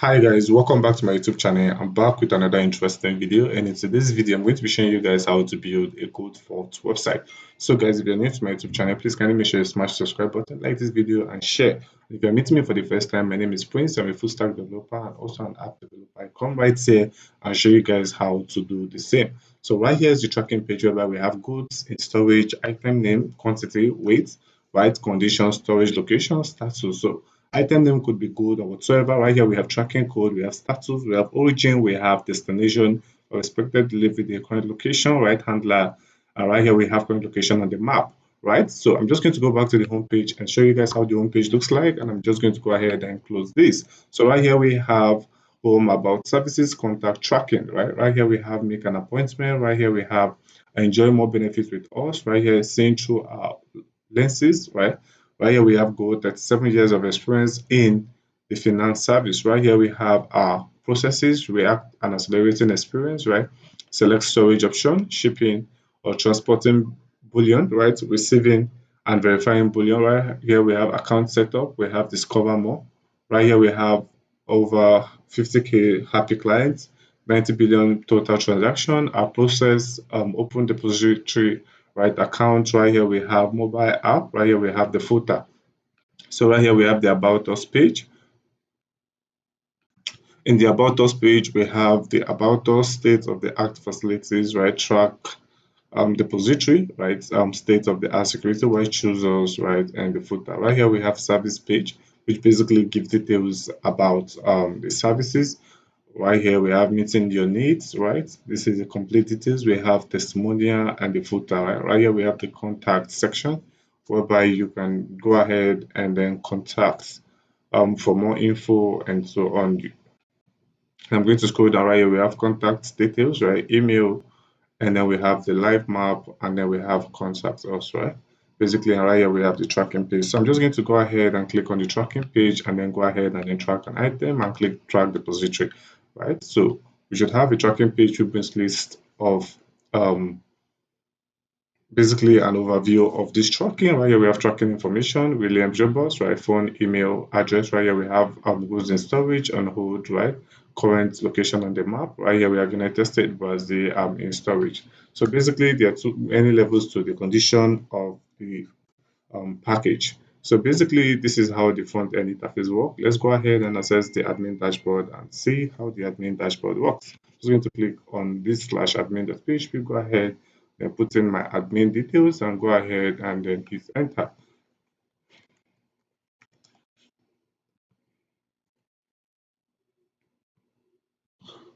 Hi guys, welcome back to my YouTube channel. I'm back with another interesting video, and in today's video I'm going to be showing you guys how to build a good vault website. So guys, if you're new to my YouTube channel, please kindly make sure you smash the subscribe button, like this video and share. If you're meeting me for the first time, my name is Prince. I'm a full stack developer and also an app developer. I come right here and show you guys how to do the same. So right here is the tracking page whereby we have goods in storage, item name, quantity, weight, right, condition, storage, location, status. So item name could be good or whatsoever. Right here we have tracking code, we have status, we have origin, we have destination, or expected delivery, the current location, right handler, and right here we have current location on the map, right? So I'm just going to go back to the home page and show you guys how the home page looks like, and I'm just going to go ahead and close this. So right here we have home, about services, contact, tracking, right? Right here we have make an appointment. Right here we have enjoy more benefits with us. Right here seeing through our lenses, right? Right here we have go 37 years of experience in the finance service. Right here we have our processes, react and accelerating experience, right? Select storage option, shipping or transporting bullion, right? Receiving and verifying bullion. Right here we have account setup, we have discover more. Right here we have over 50k happy clients, 90 billion total transaction. Our process, open depository, right, account. Right here we have mobile app. Right here we have the footer. So right here we have the about us page. In the about us page, we have the about us, state of the art facilities, right, track, depository, right, state of the art security, right, choosers, right, and the footer. Right here we have service page, which basically gives details about the services. Right here we have meeting your needs, right? This is the complete details. We have testimonial and the footer, right? Right here we have the contact section whereby you can go ahead and then contact for more info and so on. I'm going to scroll down. Right here we have contact details, right? Email, and then we have the live map, and then we have contact us, right? Basically, and right here we have the tracking page. So I'm just going to go ahead and click on the tracking page and then go ahead and then track an item and click track depository, right? So we should have a tracking page with this list of basically an overview of this tracking. Right here we have tracking information, William Jobos, right? Phone, email, address. Right here we have goods in storage on hold, right? Current location on the map. Right here we have United States, Brazil in storage. So basically there are many levels to the condition of the package. So basically this is how the front end interface works. Let's go ahead and access the admin dashboard and see how the admin dashboard works. Just going to click on this slash admin.php, go ahead and put in my admin details and go ahead and then hit enter.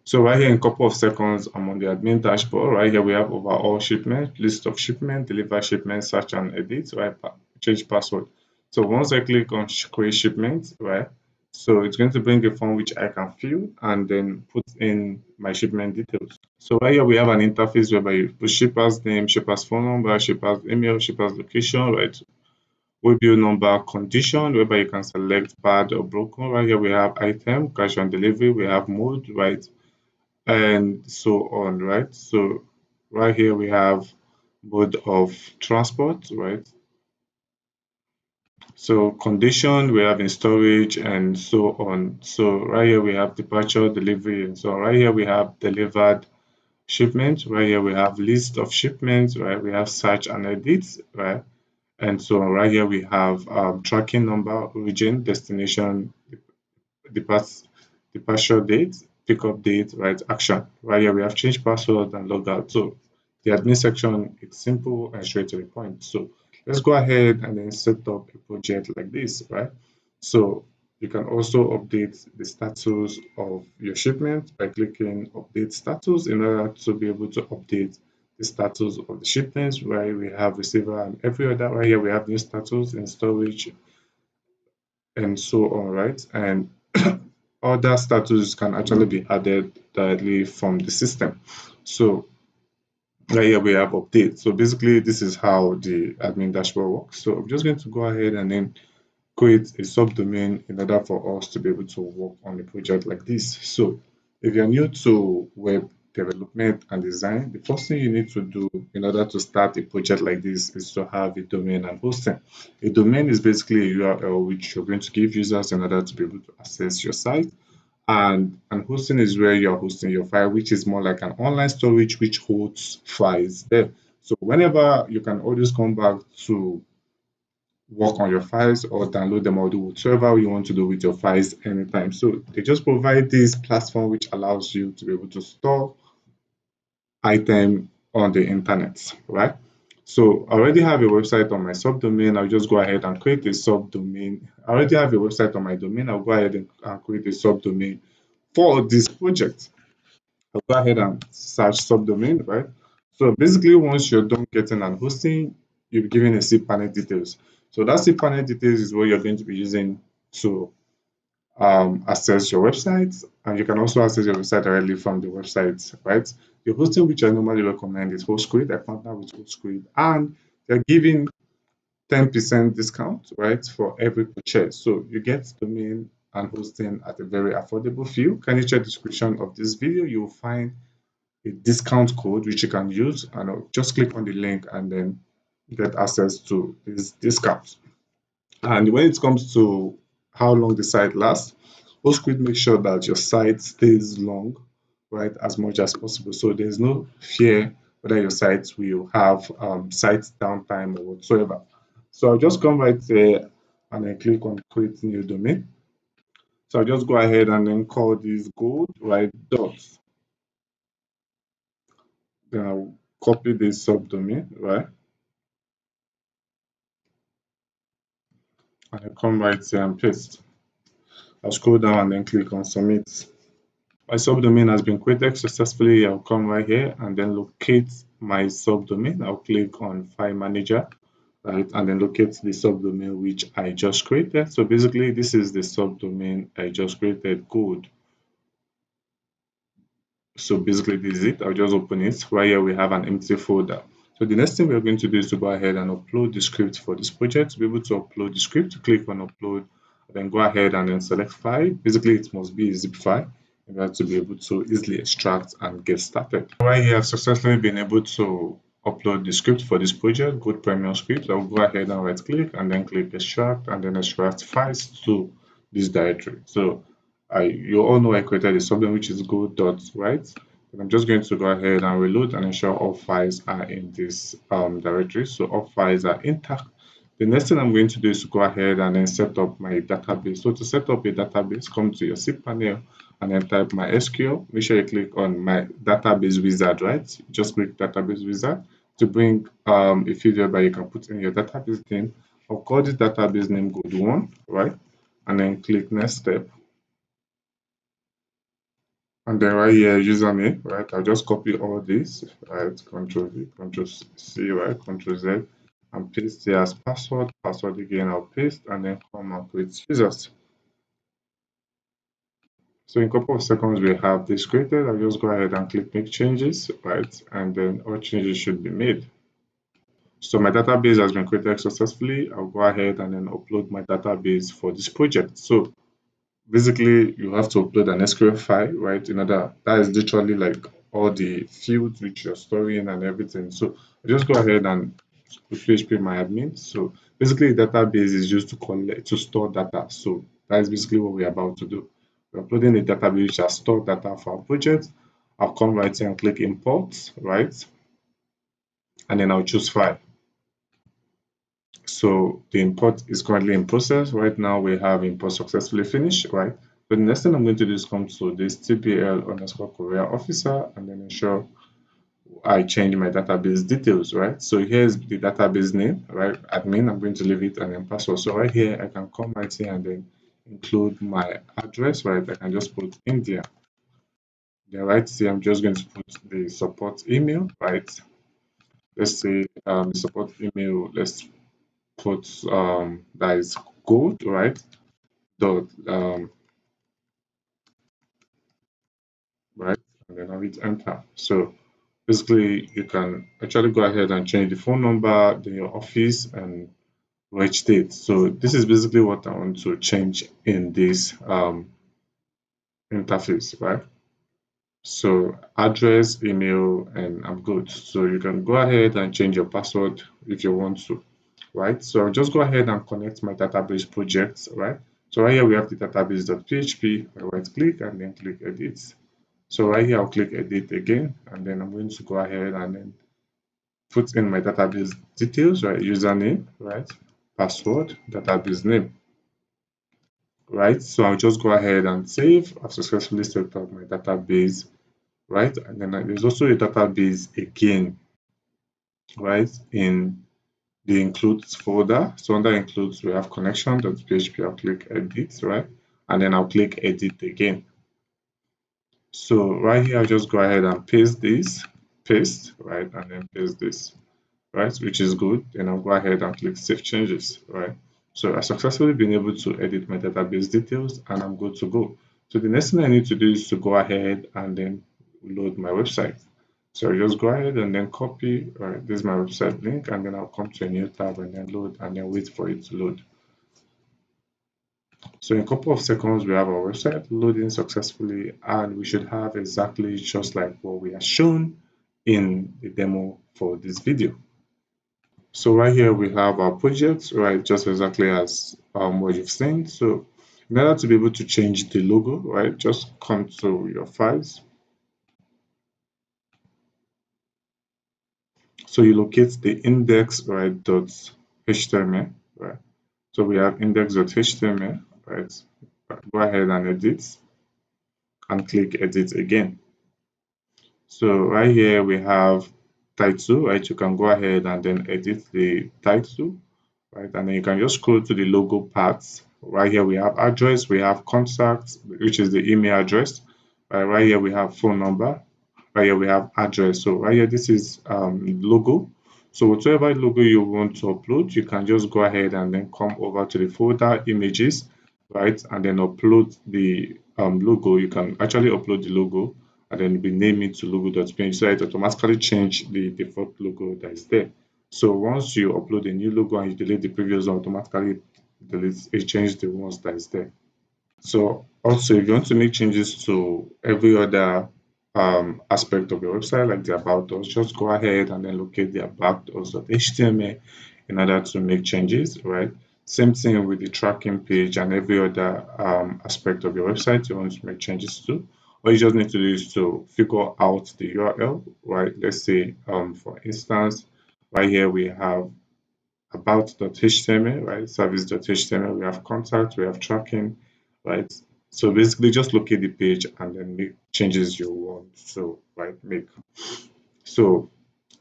So right here in a couple of seconds, I'm on the admin dashboard. Right here we have overall shipment, list of shipment, deliver shipment, search and edit, right? Change password. So once I click on create shipment, right? So it's going to bring a form which I can fill and then put in my shipment details. So right here we have an interface whereby you put shipper's name, shipper's phone number, shipper's email, shipper's location, right? Waybill number, condition, whereby you can select bad or broken. Right here we have item, cash on delivery, we have mode, right? And so on, right? So right here we have mode of transport, right? So condition we have in storage and so on. So right here we have departure, delivery, and so on. Right here we have delivered shipment. Right here we have list of shipments, right? We have search and edit, right? And so on. Right here we have tracking number, origin, destination, depart departure date, pickup date, right? Action. Right here we have change password and logout. So the admin section is simple and straight to the point. So let's go ahead and then set up a project like this, right? So you can also update the status of your shipment by clicking update status in order to be able to update the status of the shipments, right? We have receiver and every other. Right here we have new status in storage and so on, right? And other status can actually be added directly from the system. So right here we have update. So basically this is how the admin dashboard works. So I'm just going to go ahead and then create a subdomain in order for us to be able to work on a project like this. So if you're new to web development and design, the first thing you need to do in order to start a project like this is to have a domain and hosting. A domain is basically a URL which you're going to give users in order to be able to access your site. and hosting is where you're hosting your file, which is more like an online storage which holds files there. So whenever you can always come back to work on your files or download them or do whatever you want to do with your files anytime. So they just provide this platform which allows you to be able to store item on the internet, right? So I already have a website on my subdomain. I'll just go ahead and create a subdomain. I already have a website on my domain. I'll go ahead and create a subdomain for this project. I'll go ahead and search subdomain, right? So basically, once you're done getting and hosting, you'll be given a cPanel details. So that cPanel details is what you're going to be using to access your website, and you can also access your website directly from the website, right? The hosting which I normally recommend is HostGrid. I partner with HostGrid, and they're giving 10% discount, right, for every purchase. So you get domain and hosting at a very affordable fee. Can you check the description of this video? You'll find a discount code which you can use, and just click on the link and then get access to this discount. And when it comes to how long the site lasts, Postgres makes sure that your site stays long, right, as much as possible. So there's no fear whether your site will have site downtime or whatsoever. So I'll just come right there and then click on create new domain. So I'll just go ahead and then call this gold, right, dots. Then I'll copy this subdomain, right, and I come right here and paste. I'll scroll down and then click on submit. My subdomain has been created successfully. I'll come right here and then locate my subdomain. I'll click on File Manager, right, and then locate the subdomain which I just created. So basically, this is the subdomain I just created. Good. So basically, this is it. I'll just open it. Right here, we have an empty folder. So the next thing we're going to do is to go ahead and upload the script for this project. To be able to upload the script, click on upload, then go ahead and then select file. Basically, it must be a zip file in order to be able to easily extract and get started. Right here, I've successfully been able to upload the script for this project, Good Premium Script. I'll go ahead and right click and then click extract and then extract files to this directory. So you all know I created a subdomain which is good dot right. And I'm just going to go ahead and reload and ensure all files are in this directory. So all files are intact. The next thing I'm going to do is to go ahead and then set up my database. So to set up a database, come to your cPanel and then type MySQL. Make sure you click on my database wizard, right? Just click database wizard to bring a field whereby you can put in your database name. I'll call this database name good1, right? And then click next step. And then right here, username, right? I'll just copy all this, right? Control V, Control C, right? Control Z, and paste here as password. Password again, I'll paste and then come and create users. So in a couple of seconds, we have this created. I'll just go ahead and click make changes, right? And then all changes should be made. So my database has been created successfully. I'll go ahead and then upload my database for this project. So basically, you have to upload an SQL file, right? In order, that is literally like all the fields which you're storing and everything. So I just go ahead and put PHP my admin. So basically, the database is used to store data. So that is basically what we're about to do. We're uploading a database which has stored data for our project. I'll come right here and click import, right? And then I'll choose file. So the import is currently in process. Right now we have import successfully finished, right? But the next thing I'm going to do is come to this TPL underscore career officer and then ensure I change my database details, right? So here's the database name, right? Admin, I'm going to leave it and then password. So right here, I can come right here and then include my address, right? I can just put India. Then right here, I'm just going to put the support email, right? Let's say the support email, let's put that is gold, right? Dot right, and then I'll hit enter. So basically, you can actually go ahead and change the phone number, then your office, and which date. So this is basically what I want to change in this interface, right? So address, email, and I'm good. So you can go ahead and change your password if you want to, right? So I'll just go ahead and connect my database projects, right? So right here we have the database.php. I right click and then click edit. So right here I'll click edit again, and then I'm going to go ahead and then put in my database details, right? Username, right? Password, database name, right? So I'll just go ahead and save. I've successfully set up my database, right? And then there's also a database again, right? In the includes folder. So under includes, we have connection.php. I'll click edit, right? And then I'll click edit again. So right here, I'll just go ahead and paste this, paste, right? And then paste this, right? Which is good. Then I'll go ahead and click save changes, right? So I successfully been able to edit my database details and I'm good to go. So the next thing I need to do is to go ahead and then load my website. So I just go ahead and then copy, right? This is my website link, and then I'll come to a new tab and then load and then wait for it to load. So in a couple of seconds, we have our website loading successfully, and we should have exactly just like what we are shown in the demo for this video. So right here we have our project, right, just exactly as what you've seen. So in order to be able to change the logo, right, just come to your files. So you locate the index, right, .html, right. So we have index.html, right. Go ahead and edit and click edit again. So right here we have title, right? You can go ahead and then edit the title, right? And then you can just scroll to the logo parts. Right here we have address, we have contact, which is the email address. Right here we have phone number. Right here we have address. So right here this is logo. So whatever logo you want to upload, you can just go ahead and then come over to the folder images, right? And then upload the logo. You can actually upload the logo and then rename it to logo.png, so it automatically change the default logo that is there. So once you upload a new logo and you delete the previous one, automatically it changes the ones that is there. So also, if you want to make changes to every other aspect of your website, like the about us, just go ahead and then locate the about us.html in order to make changes, right? Same thing with the tracking page and every other aspect of your website you want to make changes to. All you just need to do is to figure out the URL, right? Let's say, for instance, right here we have about.html, right? Service.html, we have contact, we have tracking, right? So basically just locate the page and then make changes you want to, right, make. So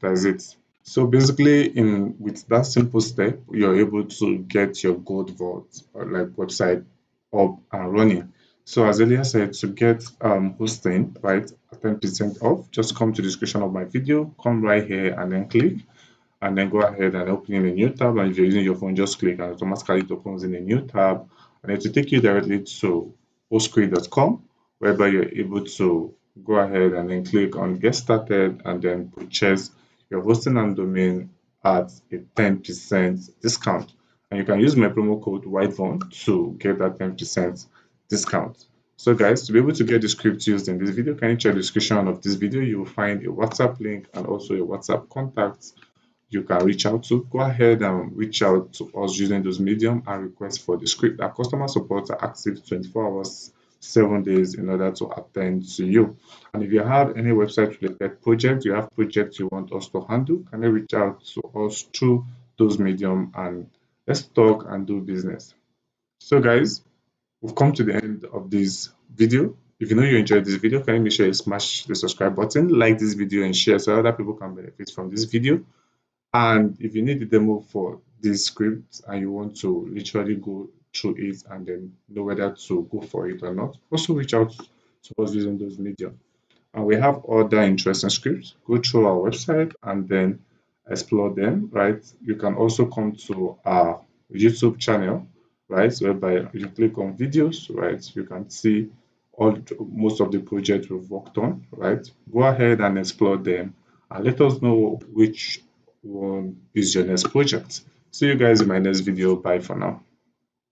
that's it. So basically in with that simple step, you're able to get your gold vault or like website up and running. So as earlier said, to get hosting, right, 10% off, just come to the description of my video, come right here and then click and then go ahead and open in a new tab. And if you're using your phone, just click and automatically it opens in a new tab. And it will take you directly to hostcrate.com, whereby you're able to go ahead and then click on get started and then purchase your hosting and domain at a 10% discount. And you can use my promo code Whitevon to get that 10% discount. So guys, to be able to get the script used in this video, can you check the description of this video? You will find a WhatsApp link and also a WhatsApp contact you can reach out to. Go ahead and reach out to us using those medium and request for the script. Our customer support are active 24 hours, 7 days in order to attend to you. And if you have any website related project, you have projects you want us to handle, can you reach out to us through those medium and let's talk and do business. So guys, we've come to the end of this video. If you know you enjoyed this video, can you make sure you smash the subscribe button, like this video and share so other people can benefit from this video. And if you need the demo for this script and you want to literally go through it and then know whether to go for it or not, also reach out to us using those media. And we have other interesting scripts. Go through our website and then explore them, right? You can also come to our YouTube channel, right? Whereby you click on videos, right? You can see most of the projects we've worked on, right? Go ahead and explore them and let us know which one is your next project. See you guys in my next video. Bye for now.